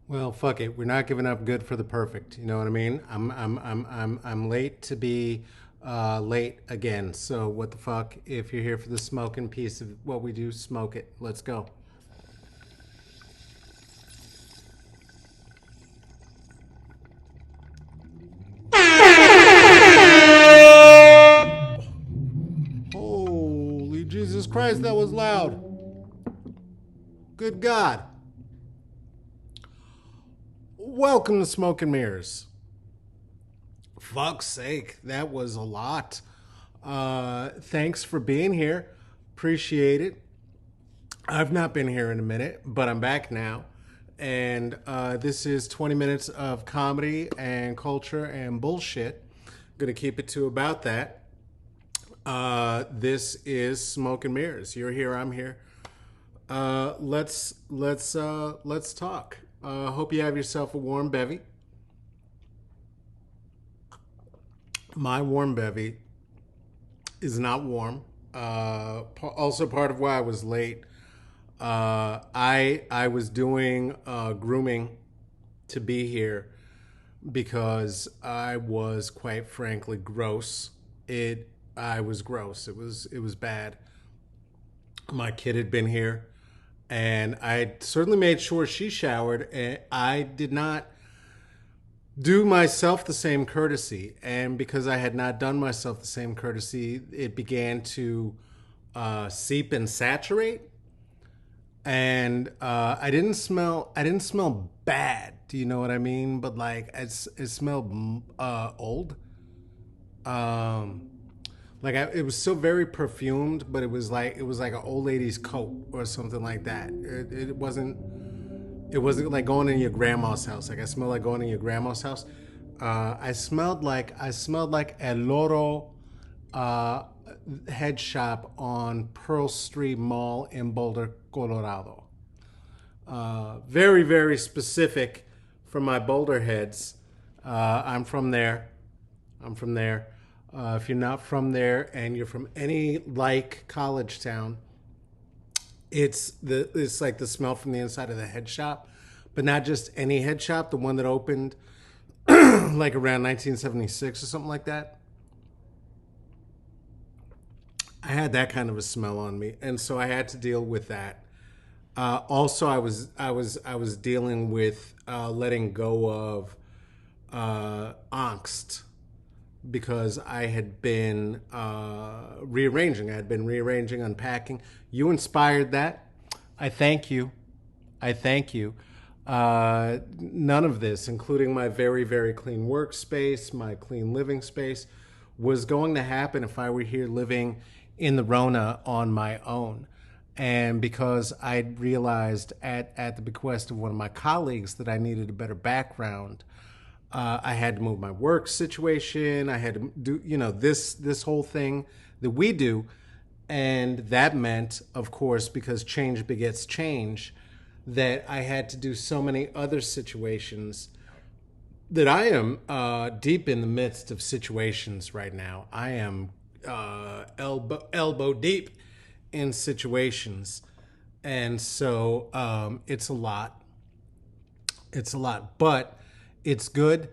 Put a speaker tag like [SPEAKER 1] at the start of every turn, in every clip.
[SPEAKER 1] Well, fuck it. We're not giving up good for the perfect. You know what I mean? I'm late to be late again. So what the fuck? If you're here for the smoking piece of what we do, smoke it. Let's go. Holy Jesus Christ, that was loud. Good God. Welcome to Smoke and Mirrors. Fuck's sake, that was a lot. Thanks for being here. Appreciate it. I've not been here in a minute, but I'm back now. And this is 20 minutes of comedy and culture and bullshit. Gonna keep it to about that. This is Smoke and Mirrors. You're here, I'm here. Let's talk. Hope you have yourself a warm bevy. My warm bevy is not warm. Also, part of why I was late. I was doing grooming to be here because I was quite frankly gross. I was gross. It was bad. My kid had been here, and I certainly made sure she showered, and I did not do myself the same courtesy. And because I had not done myself the same courtesy, it began to seep and saturate. And I didn't smell bad. Do you know what I mean? But like it smelled old. Um, it was still very perfumed, but it was like an old lady's coat or something like that. It wasn't like going in your grandma's house. Like I smelled like going in your grandma's house. I smelled like a Loro uh, head shop on Pearl Street Mall in Boulder, Colorado. Very very specific for my Boulder heads. I'm from there. I'm from there. If you're not from there and you're from any like college town, it's like the smell from the inside of the head shop, but not just any head shop. The one that opened like around 1976 or something like that. I had that kind of a smell on me, and so I had to deal with that. Also, I was dealing with letting go of angst because I had been rearranging. I had been rearranging, unpacking. You inspired that. I thank you. I thank you. None of this, including my very, very clean workspace, my clean living space, was going to happen if I were here living in the Rona on my own. And because I'd realized at the bequest of one of my colleagues that I needed a better background, I had to move my work situation. I had to do, this whole thing that we do, and that meant, of course, because change begets change, that I had to do so many other situations that I am deep in the midst of situations right now. I am elbow deep in situations, and so it's a lot. It's a lot, but it's good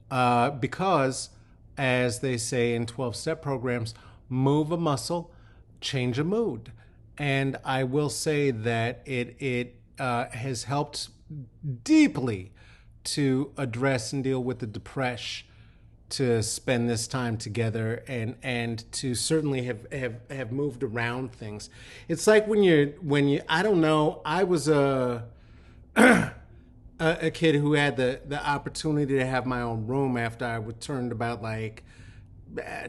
[SPEAKER 1] because, as they say in 12-step programs, move a muscle, change a mood. And I will say that it has helped deeply to address and deal with the depression, to spend this time together, and to certainly have moved around things. It's like when you I don't know, I was a kid who had the opportunity to have my own room after I turned about like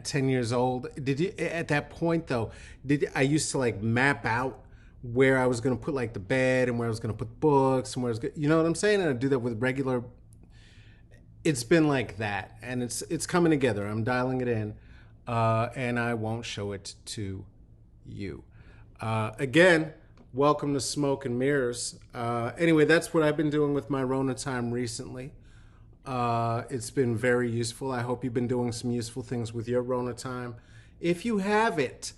[SPEAKER 1] 10 years old. Did you at that point though, did I used to like map out where I was going to put like the bed and where I was going to put books and where I was going, you know what I'm saying? And I do that with regular. It's been like that, and it's coming together. I'm dialing it in, and I won't show it to you. Again, welcome to Smoke and Mirrors. Anyway, that's what I've been doing with my Rona time recently. It's been very useful. I hope you've been doing some useful things with your Rona time. If you have it,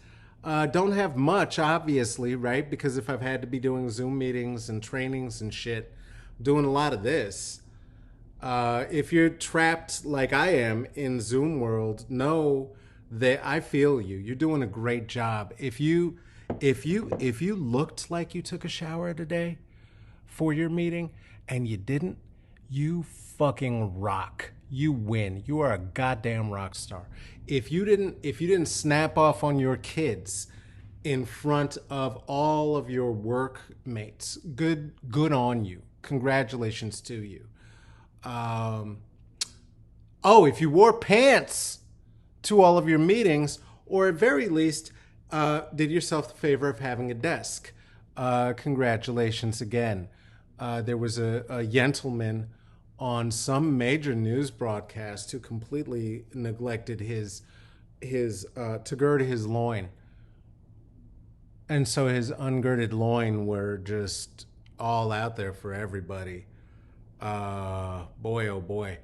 [SPEAKER 1] don't have much, obviously, right? Because if I've had to be doing Zoom meetings and trainings and shit, doing a lot of this. If you're trapped like I am in Zoom world, know that I feel you. You're doing a great job. If you looked like you took a shower today for your meeting and you didn't, you fucking rock. You win. You are a goddamn rock star. If you didn't snap off on your kids in front of all of your workmates, good on you. Congratulations to you. Oh, if you wore pants to all of your meetings, or at very least, did yourself the favor of having a desk. Congratulations again. There was a gentleman on some major news broadcast who completely neglected his to gird his loin. And so his ungirded loin were just all out there for everybody. Boy, oh boy.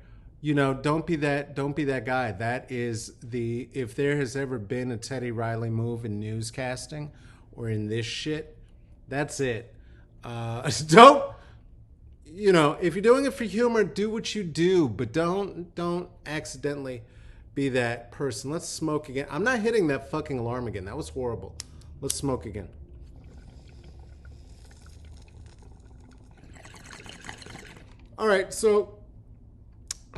[SPEAKER 1] Don't be that guy. That is if there has ever been a Teddy Riley move in newscasting or in this shit, that's it. Don't, if you're doing it for humor, do what you do, but don't accidentally be that person. Let's smoke again. I'm not hitting that fucking alarm again. That was horrible. Let's smoke again. All right, so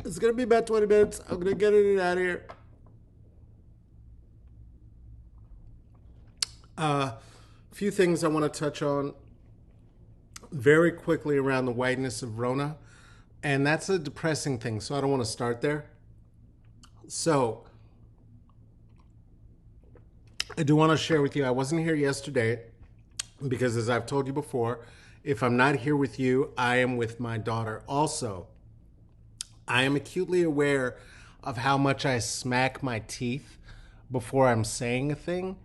[SPEAKER 1] it's going to be about 20 minutes. I'm going to get it out of here. A few things I want to touch on very quickly around the whiteness of Rona. And that's a depressing thing, so I don't want to start there. So I do want to share with you, I wasn't here yesterday because, as I've told you before, if I'm not here with you, I am with my daughter. Also, I am acutely aware of how much I smack my teeth before I'm saying a thing.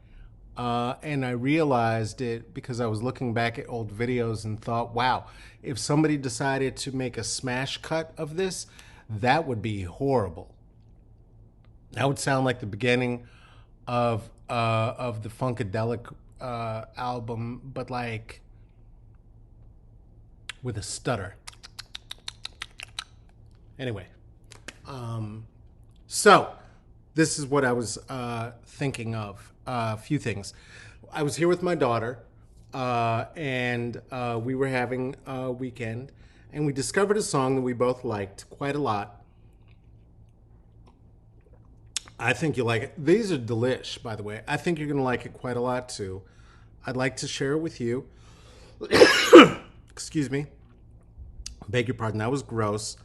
[SPEAKER 1] And I realized it because I was looking back at old videos and thought, wow, if somebody decided to make a smash cut of this, that would be horrible. That would sound like the beginning of the Funkadelic album, but like with a stutter. Anyway, so this is what I was thinking of. A few things. I was here with my daughter, and we were having a weekend, and we discovered a song that we both liked quite a lot. I think you'll like it. These are delish, by the way. I think you're going to like it quite a lot, too. I'd like to share it with you. Excuse me. Beg your pardon. That was gross.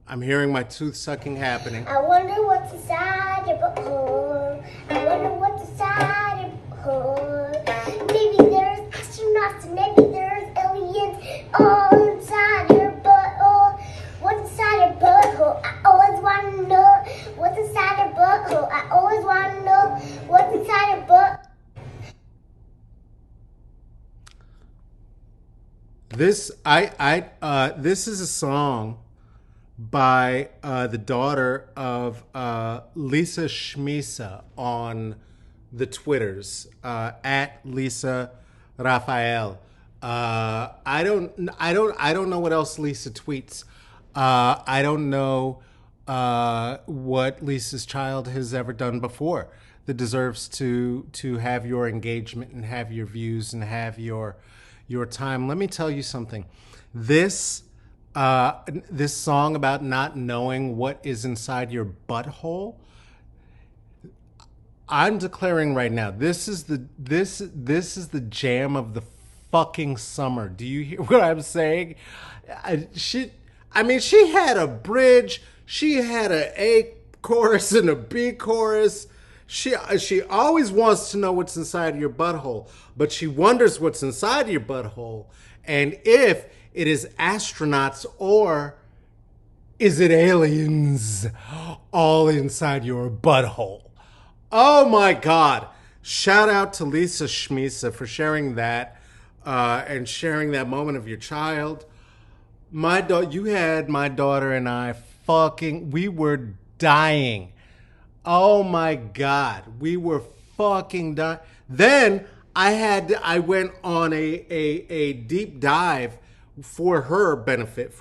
[SPEAKER 1] I'm hearing my tooth sucking happening.
[SPEAKER 2] I wonder what's inside your butthole. I wonder what's inside your butthole. Maybe there's astronauts, maybe there's aliens all inside your butthole. What's inside your butthole? I always want to know what's inside your butthole. I always want to know what's inside your butt.
[SPEAKER 1] This is a song by the daughter of Lisa Schmisa on the Twitters, at Lisa Raphael. I don't know what else Lisa tweets. I don't know what Lisa's child has ever done before that deserves to have your engagement and have your views and have your time. Let me tell you something. This song about not knowing what is inside your butthole, I'm declaring right now, this is the jam of the fucking summer. Do you hear what I'm saying? She had a bridge, she had an A chorus and a B chorus. She always wants to know what's inside your butthole, but she wonders what's inside your butthole, and if it is astronauts or is it aliens all inside your butthole? Oh my God. Shout out to Lisa Schmisa for sharing that and sharing that moment of your child. You had my daughter and I we were dying. Oh my God. We were fucking dying. Then I went on a deep dive for her benefit,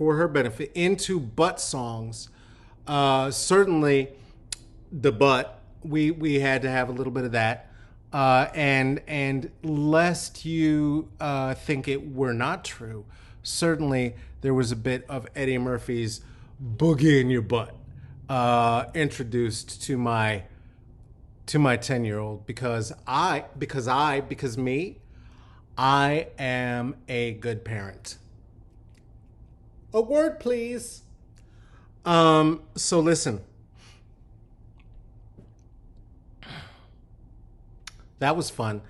[SPEAKER 1] into butt songs. Certainly, the butt. We had to have a little bit of that. And lest you think it were not true, certainly there was a bit of Eddie Murphy's "Boogie in Your Butt" introduced to my 10-year-old because me, I am a good parent. A word, please. So listen. That was fun.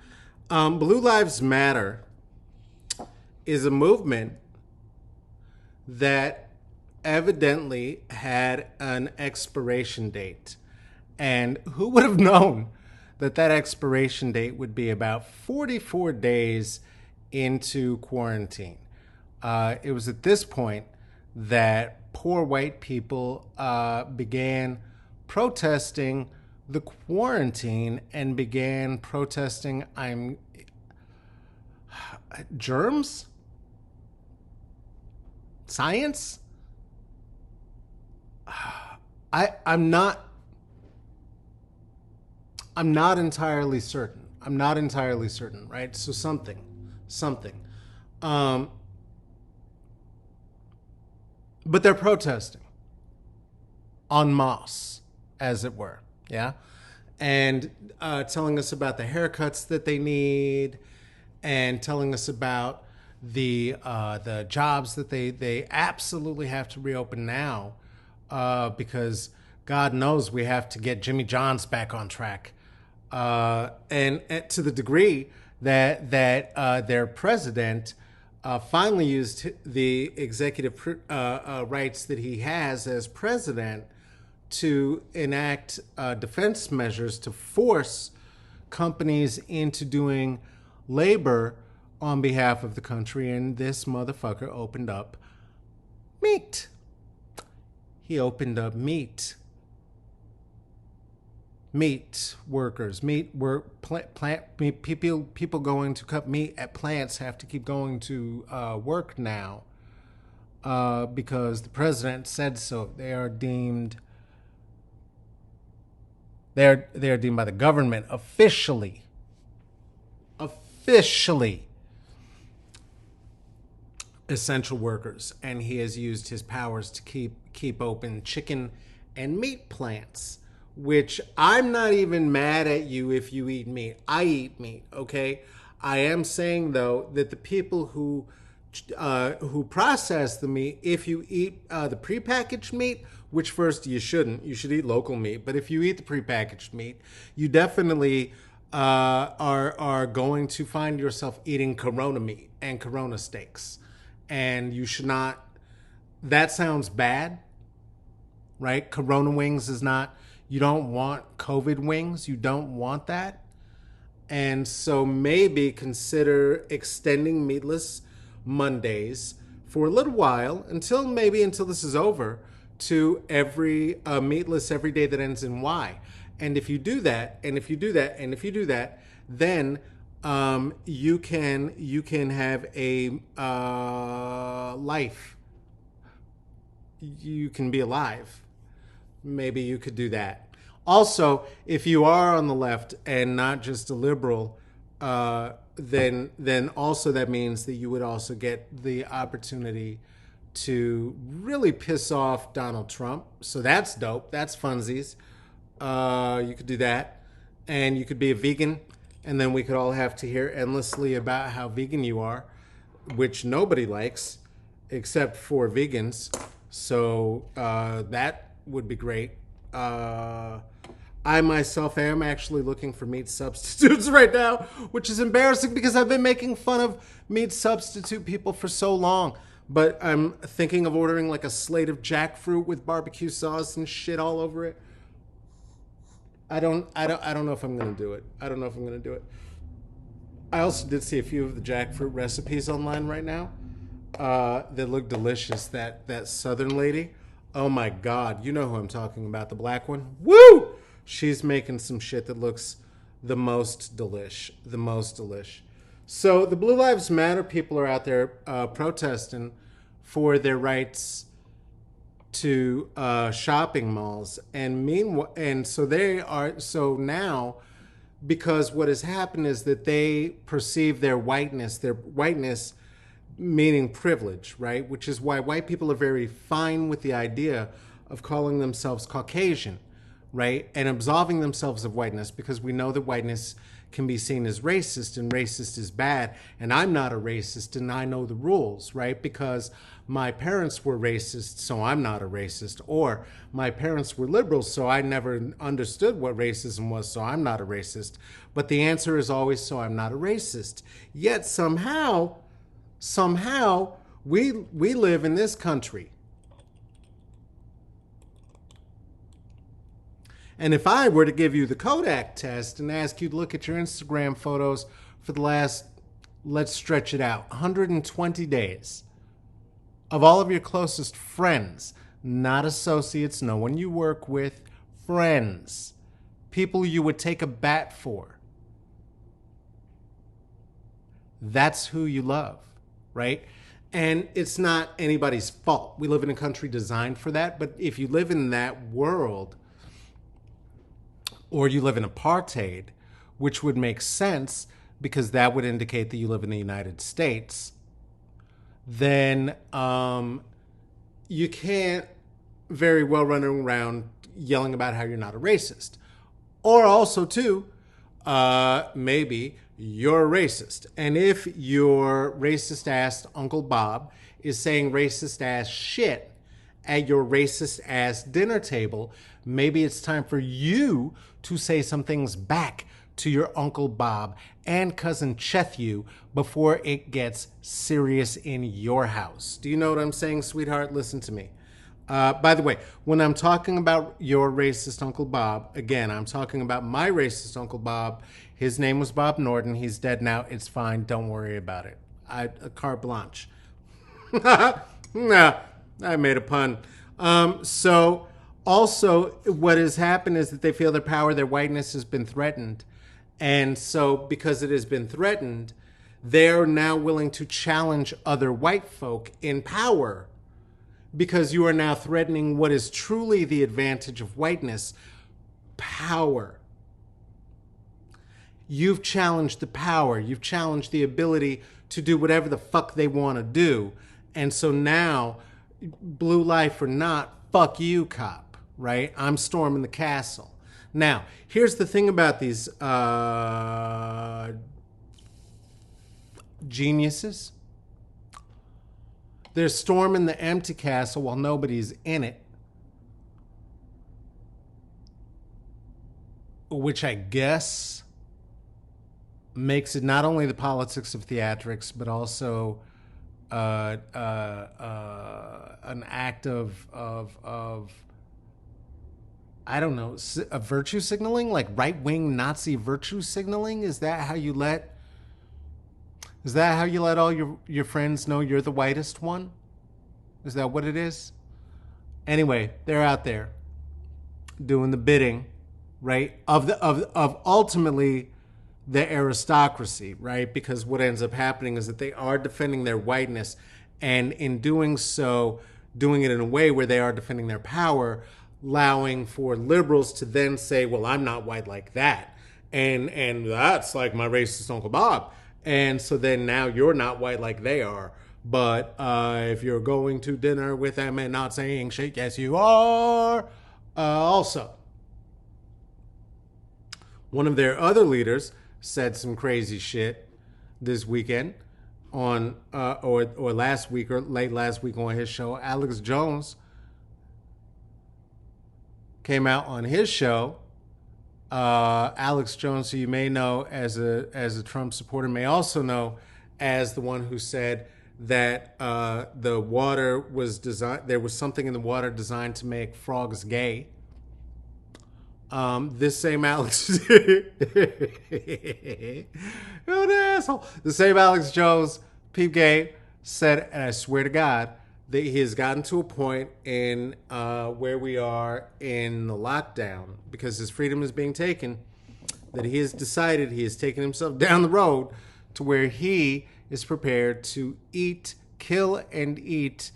[SPEAKER 1] Blue Lives Matter is a movement that evidently had an expiration date. And who would have known that expiration date would be about 44 days into quarantine? It was at this point that poor white people began protesting the quarantine and began protesting germs? Science? I'm not entirely certain. Right? So something. But they're protesting en masse, as it were. Yeah. And telling us about the haircuts that they need, and telling us about the jobs that they absolutely have to reopen now, because God knows we have to get Jimmy John's back on track, and to the degree that their president finally used the executive rights that he has as president to enact defense measures to force companies into doing labor on behalf of the country. And this motherfucker opened up meat. He opened up meat workers, people going to cut meat at plants have to keep going to work now because the president said so. They are deemed by the government officially essential workers, and he has used his powers to keep open chicken and meat plants. Which I'm not even mad at you if you eat meat. I eat meat, okay? I am saying though that the people who process the meat, if you eat the prepackaged meat, which first you shouldn't, you should eat local meat. But if you eat the prepackaged meat, you definitely are going to find yourself eating Corona meat and Corona steaks, and you should not. That sounds bad, right? Corona wings is not. You don't want COVID wings. You don't want that. And so maybe consider extending meatless Mondays for a little while until this is over to every meatless every day that ends in Y. And if you do that, then you can have a life. You can be alive. Maybe you could do that. Also, if you are on the left and not just a liberal, then also that means that you would also get the opportunity to really piss off Donald Trump. So that's dope. That's funsies. You could do that. And you could be a vegan. And then we could all have to hear endlessly about how vegan you are, which nobody likes except for vegans. So that would be great. I myself am actually looking for meat substitutes right now, which is embarrassing because I've been making fun of meat substitute people for so long. But I'm thinking of ordering like a slate of jackfruit with barbecue sauce and shit all over it. I don't know if I'm gonna do it. I also did see a few of the jackfruit recipes online right now. That look delicious. That southern lady. Oh my God, you know who I'm talking about, the black one. Woo! She's making some shit that looks the most delish. So the Blue Lives Matter people are out there protesting for their rights to shopping malls, and meanwhile, and so they are. So now, because what has happened is that they perceive their whiteness meaning privilege, right? Which is why white people are very fine with the idea of calling themselves Caucasian, right? And absolving themselves of whiteness, because we know that whiteness can be seen as racist, and racist is bad. And I'm not a racist, and I know the rules, right? Because my parents were racist, so I'm not a racist. Or my parents were liberals, so I never understood what racism was, so I'm not a racist. But the answer is always, so I'm not a racist. Yet somehow we live in this country. And if I were to give you the Kodak test and ask you to look at your Instagram photos for the last, let's stretch it out, 120 days of all of your closest friends, not associates, no one you work with, friends, people you would take a bat for, that's who you love, right? And it's not anybody's fault. We live in a country designed for that. But if you live in that world, or you live in apartheid, which would make sense because that would indicate that you live in the United States, then you can't very well run around yelling about how you're not a racist. Or also, too, maybe you're a racist. And if your racist ass Uncle Bob is saying racist ass shit at your racist ass dinner table, maybe it's time for you to say some things back to your Uncle Bob and cousin Chethu before it gets serious in your house. Do you know what I'm saying, sweetheart? Listen to me. By the way, when I'm talking about your racist Uncle Bob, again, I'm talking about my racist Uncle Bob. His name was Bob Norton. He's dead now. It's fine. Don't worry about it. Carte blanche. Nah, I made a pun. So also what has happened is that they feel their power, their whiteness has been threatened. And so because it has been threatened, they're now willing to challenge other white folk in power, because you are now threatening what is truly the advantage of whiteness, power. You've challenged the power. You've challenged the ability to do whatever the fuck they want to do. And so now, blue life or not, fuck you, cop, right? I'm storming the castle. Now, here's the thing about these geniuses. They're storming the empty castle while nobody's in it, which I guess makes it not only the politics of theatrics, but also an act of I don't know, a virtue signaling, like right-wing Nazi virtue signaling. Is that how you let all your friends know you're the whitest one? Is that what it is? Anyway, they're out there doing the bidding, right, of ultimately the aristocracy, right? Because what ends up happening is that they are defending their whiteness, and in doing so, doing it in a way where they are defending their power, allowing for liberals to then say, well, I'm not white like that. And that's like my racist Uncle Bob. And so then now you're not white like they are. But if you're going to dinner with them and not saying shit, yes, you are. Also, one of their other leaders said some crazy shit this weekend on, or last week, or late last week on his show. Alex Jones came out on his show. Alex Jones, who you may know as a Trump supporter, may also know as the one who said that the water was designed. There was something in the water designed to make frogs gay. This same Alex, what an asshole! The same Alex Jones, peep gay, said, and I swear to God, that he has gotten to a point in where we are in the lockdown, because his freedom is being taken, that he has decided, he has taken himself down the road to where he is prepared to kill and eat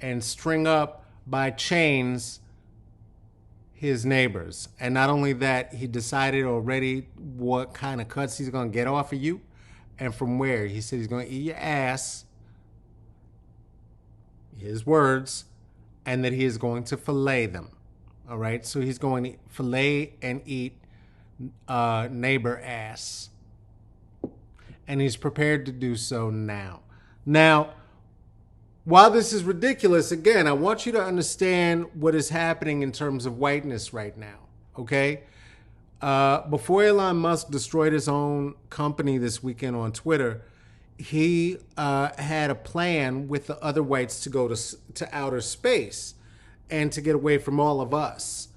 [SPEAKER 1] and string up by chains his neighbors. And not only that, he decided already what kind of cuts he's going to get off of you and from where. He said he's going to eat your ass, his words, and that he is going to fillet them. All right, so he's going to fillet and eat neighbor ass. And he's prepared to do so now. Now, while this is ridiculous, again, I want you to understand what is happening in terms of whiteness right now, okay? Before Elon Musk destroyed his own company this weekend on Twitter, he had a plan with the other whites to go to outer space and to get away from all of us,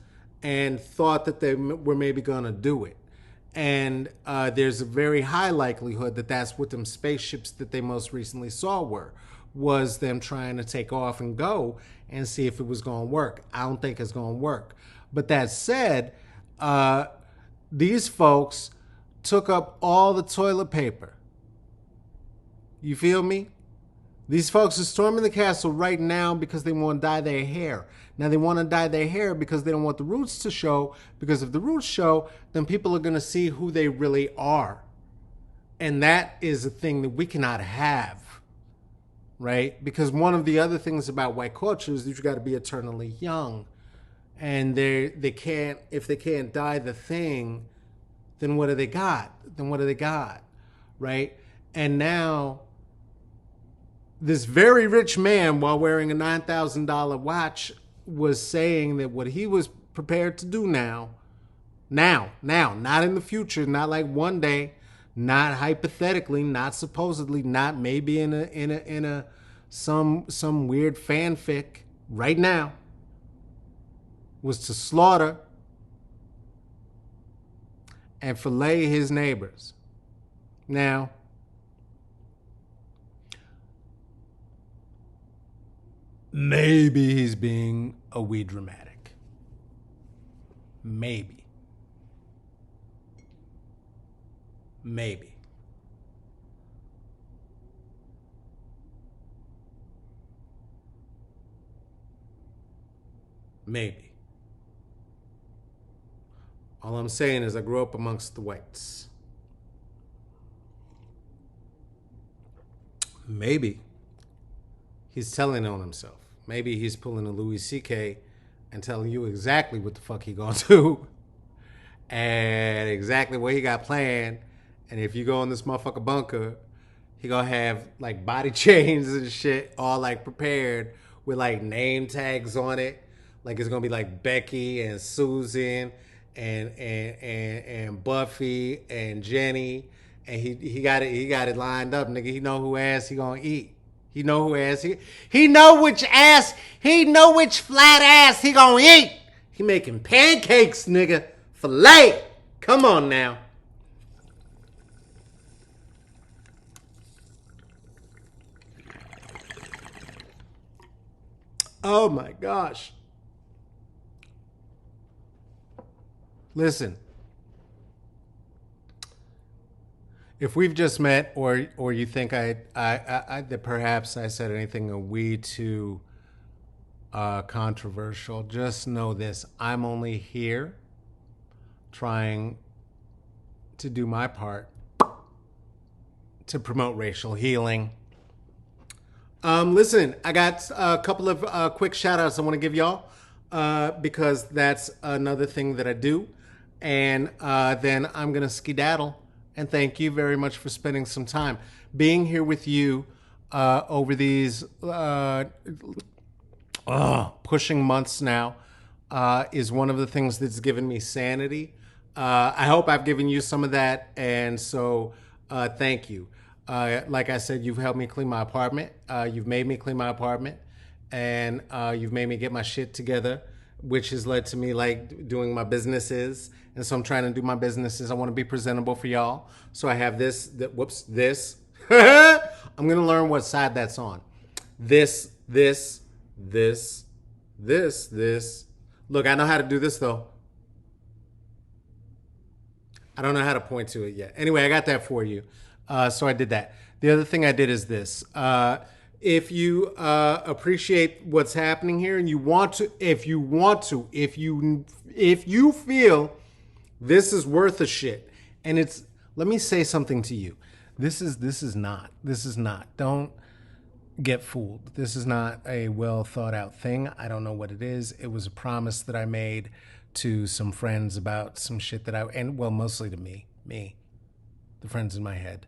[SPEAKER 1] and thought that they were maybe going to do it. And there's a very high likelihood that that's what them spaceships that they most recently saw was them trying to take off and go and see if it was going to work. I don't think it's going to work. But that said, these folks took up all the toilet paper. You feel me? These folks are storming the castle right now because they want to dye their hair. Now, they want to dye their hair because they don't want the roots to show, because if the roots show, then people are going to see who they really are. And that is a thing that we cannot have, right? Because one of the other things about white culture is that you got to be eternally young. And they can't, if they can't dye the thing, then what do they got? Right? And now, this very rich man, while wearing a $9,000 watch, was saying that what he was prepared to do now, not in the future, not like one day, not hypothetically, not supposedly, not maybe in some weird fanfic, right now, was to slaughter and fillet his neighbors. Now, maybe he's being a wee dramatic. Maybe. All I'm saying is I grew up amongst the whites. Maybe he's telling on himself. Maybe he's pulling a Louis C.K. and telling you exactly what the fuck he gonna do and exactly what he got planned. And if you go in this motherfucker bunker, he gonna have like body chains and shit all like prepared with like name tags on it. Like it's gonna be like Becky and Susan and Buffy and Jenny. And he got it lined up, nigga. He know who ass he gonna eat. He know who ass he know which flat ass he gonna eat. He making pancakes, nigga. Filet. Come on now. Oh my gosh. Listen. If we've just met, or you think that perhaps I said anything way too controversial, just know this: I'm only here trying to do my part to promote racial healing. Listen, I got a couple of quick shout outs I want to give y'all because that's another thing that I do, and then I'm gonna skedaddle. And thank you very much for spending some time being here with you over these pushing months now is one of the things that's given me sanity. I hope I've given you some of that. And so thank you. Like I said, you've helped me clean my apartment. You've made me clean my apartment. And you've made me get my shit together, which has led to me like doing my businesses. And so I'm trying to do my businesses. I want to be presentable for y'all. So I have this. I'm going to learn what side that's on. This. Look, I know how to do this though. I don't know how to point to it yet. Anyway, I got that for you. So I did that. The other thing I did is this. If you appreciate what's happening here and you want to, if you feel this is worth a shit, and it's, let me say something to you. This is not. Don't get fooled. This is not a well thought out thing. I don't know what it is. It was a promise that I made to some friends about some shit that and well, mostly to me, the friends in my head,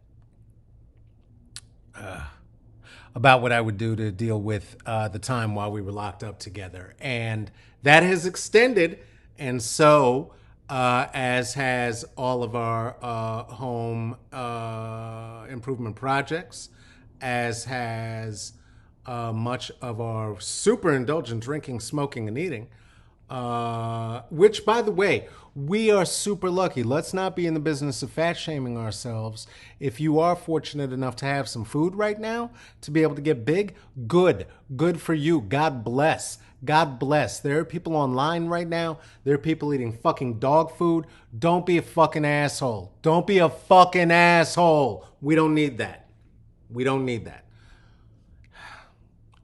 [SPEAKER 1] about what I would do to deal with the time while we were locked up together. And that has extended. And so, as has all of our home improvement projects, as has much of our super indulgent drinking, smoking, and eating, which, by the way, we are super lucky. Let's not be in the business of fat shaming ourselves. If you are fortunate enough to have some food right now, to be able to get big, good. Good for you. God bless. God bless. There are people online right now. There are people eating fucking dog food. Don't be a fucking asshole. Don't be a fucking asshole. We don't need that. We don't need that.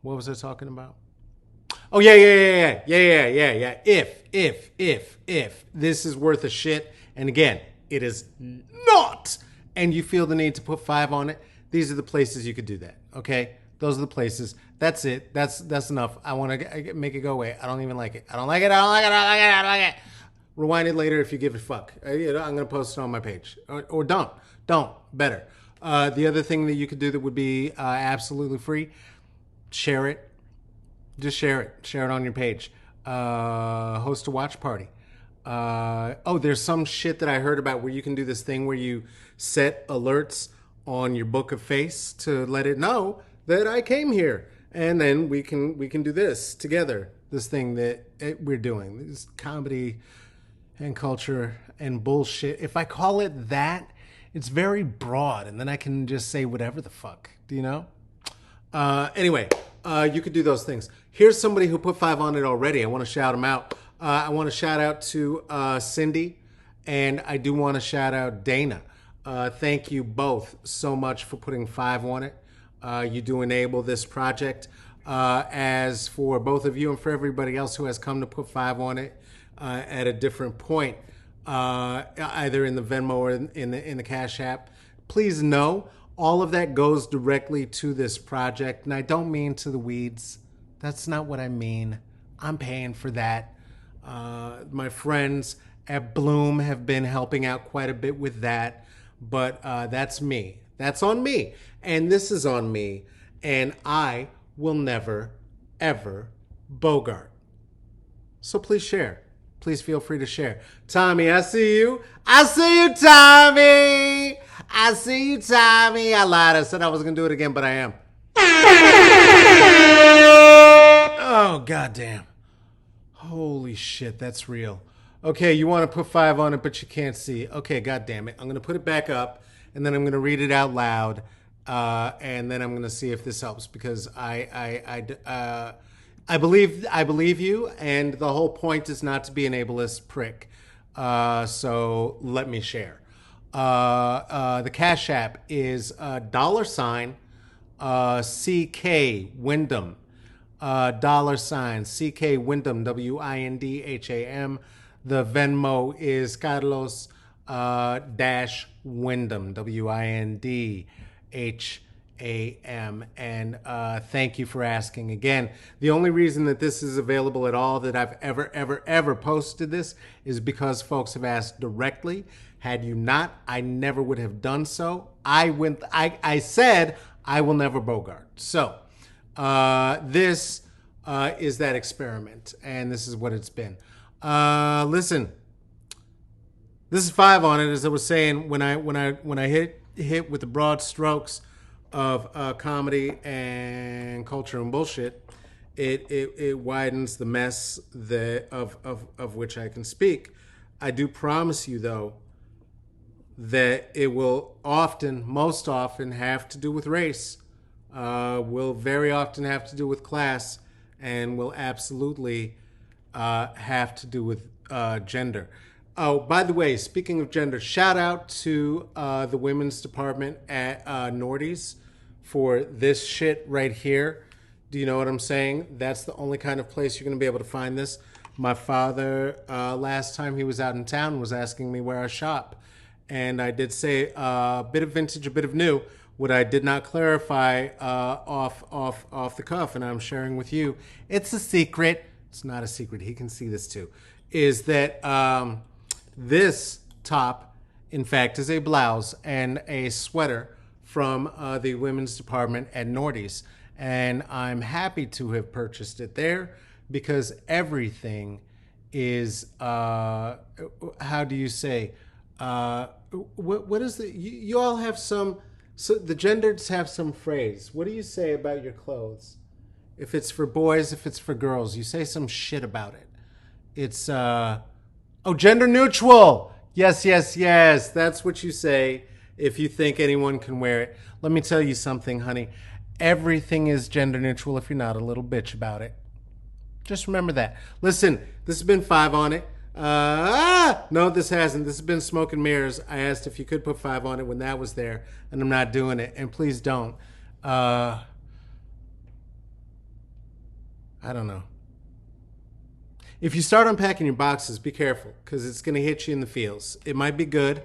[SPEAKER 1] What was I talking about? Oh, yeah. If this is worth a shit, and again, it is not, and you feel the need to put 5 on it, these are the places you could do that, okay? Those are the places. That's it. That's enough. I want to make it go away. I don't even like it. I don't like it. Rewind it later if you give a fuck. I'm going to post it on my page. Or don't. Better. The other thing that you could do that would be absolutely free, share it. Just share it. Share it on your page. Host a watch party. There's some shit that I heard about where you can do this thing where you set alerts on your book of face to let it know that I came here. And then we can do this together. This thing that we're doing. This comedy and culture and bullshit. If I call it that, it's very broad. And then I can just say whatever the fuck. Do you know? Anyway, you could do those things. Here's somebody who put 5 on it already. I want to shout him out. I want to shout out to Cindy, and I do want to shout out Dana. Thank you both so much for putting 5 on it. You do enable this project. As for both of you and for everybody else who has come to put 5 on it at a different point, either in the Venmo or in the Cash App, please know all of that goes directly to this project. And I don't mean to the weeds. That's not what I mean. I'm paying for that. My friends at Bloom have been helping out quite a bit with that. But that's me. That's on me. And this is on me. And I will never, ever bogart. So please share. Please feel free to share. Tommy, I see you. I see you, Tommy. I see you, Tommy. I lied. I said I wasn't going to do it again, but I am. Oh, goddamn. Holy shit, that's real. Okay, you want to put 5 on it, but you can't see. Okay, goddamn it. I'm going to put it back up, and then I'm going to read it out loud, and then I'm going to see if this helps, because I believe you, and the whole point is not to be an ableist prick. So let me share. The Cash App is $CK Wyndham. $CK Wyndham, WINDHAM. The Venmo is Carlos Wyndham, WINDHAM. And thank you for asking again. The only reason that this is available at all, that I've ever posted this, is because folks have asked directly. Had you not, I never would have done so. I said I will never bogart. So this is that experiment, and this is what it's been. Listen, this is 5 on it, as I was saying when I hit with the broad strokes of comedy and culture and bullshit. It widens the mess of which I can speak. I do promise you, though, that it will most often have to do with race, will very often have to do with class, and will absolutely have to do with gender. Oh, by the way, speaking of gender, shout out to the women's department at Nordy's for this shit right here. Do you know what I'm saying? That's the only kind of place you're going to be able to find this. My father, last time he was out in town, was asking me where I shop. And I did say a bit of vintage, a bit of new. What I did not clarify off the cuff, and I'm sharing with you, it's a secret. It's not a secret. He can see this too. Is that this top, in fact, is a blouse and a sweater from the women's department at Nordy's. And I'm happy to have purchased it there because everything is, how do you say, what is the, you all have some, so the genders have some phrase. What do you say about your clothes? If it's for boys, if it's for girls, you say some shit about it. It's, gender neutral. Yes, yes, yes. That's what you say if you think anyone can wear it. Let me tell you something, honey. Everything is gender neutral if you're not a little bitch about it. Just remember that. Listen, this has been 5 on it. No, this hasn't. This has been Smoke and Mirrors. I asked if you could put 5 on it when that was there, and I'm not doing it. And please don't. I don't know. If you start unpacking your boxes, be careful, because it's going to hit you in the feels. It might be good.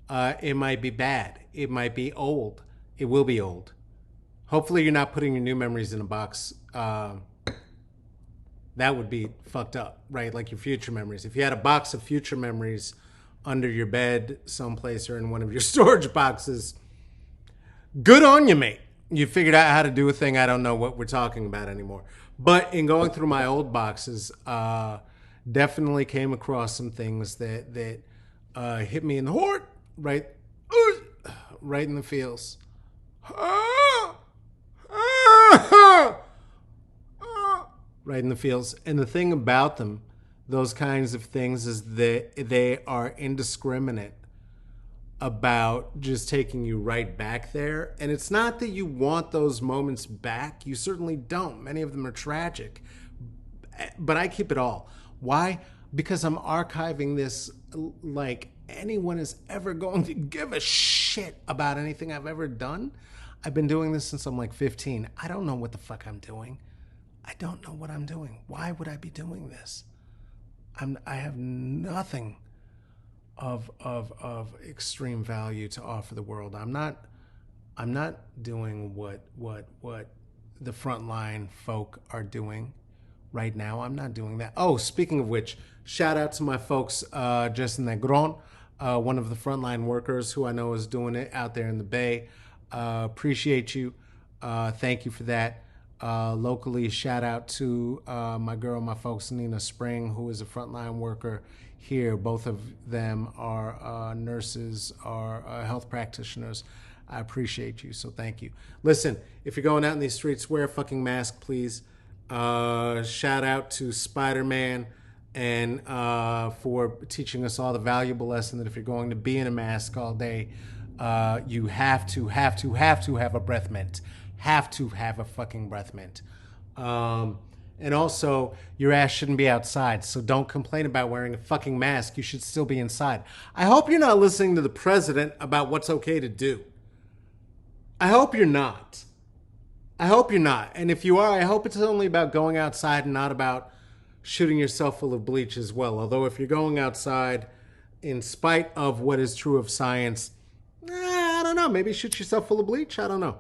[SPEAKER 1] It might be bad. It might be old. It will be old. Hopefully you're not putting your new memories in a box. That would be fucked up, right? Like your future memories. If you had a box of future memories under your bed someplace or in one of your storage boxes, good on you, mate. You figured out how to do a thing. I don't know what we're talking about anymore. But in going through my old boxes, definitely came across some things that hit me in the heart, right in the feels. Right in the feels. And the thing about them, those kinds of things, is that they are indiscriminate about just taking you right back there. And it's not that you want those moments back. You certainly don't. Many of them are tragic. But I keep it all. Why? Because I'm archiving this like anyone is ever going to give a shit about anything I've ever done. I've been doing this since I'm like 15. I don't know what the fuck I'm doing. I don't know what I'm doing. Why would I be doing this? I have nothing of extreme value to offer the world. I'm not doing what the frontline folk are doing right now. I'm not doing that. Oh, speaking of which, shout out to my folks, Justin Negron, one of the frontline workers who I know is doing it out there in the Bay. Appreciate you. Thank you for that. Locally, shout out to my girl, my folks, Nina Spring, who is a frontline worker here. Both of them are nurses, are health practitioners. I appreciate you, so thank you. Listen, if you're going out in these streets, wear a fucking mask, please. Shout out to Spider-Man and for teaching us all the valuable lesson that if you're going to be in a mask all day, you have to have a breath mint. Have to have a fucking breath mint. And also, your ass shouldn't be outside, so don't complain about wearing a fucking mask. You should still be inside. I hope you're not listening to the president about what's okay to do. I hope you're not. I hope you're not. And if you are, I hope it's only about going outside and not about shooting yourself full of bleach as well. Although if you're going outside in spite of what is true of science, I don't know. Maybe shoot yourself full of bleach. I don't know.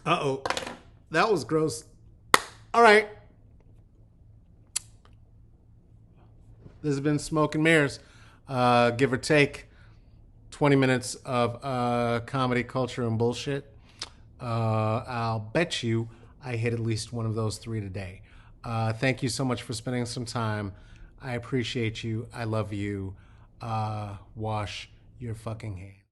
[SPEAKER 1] Uh-oh. That was gross. All right. This has been Smoke and Mirrors. Give or take 20 minutes of comedy, culture, and bullshit. I'll bet you I hit at least one of those 3 today. Thank you so much for spending some time. I appreciate you. I love you. Wash your fucking hands.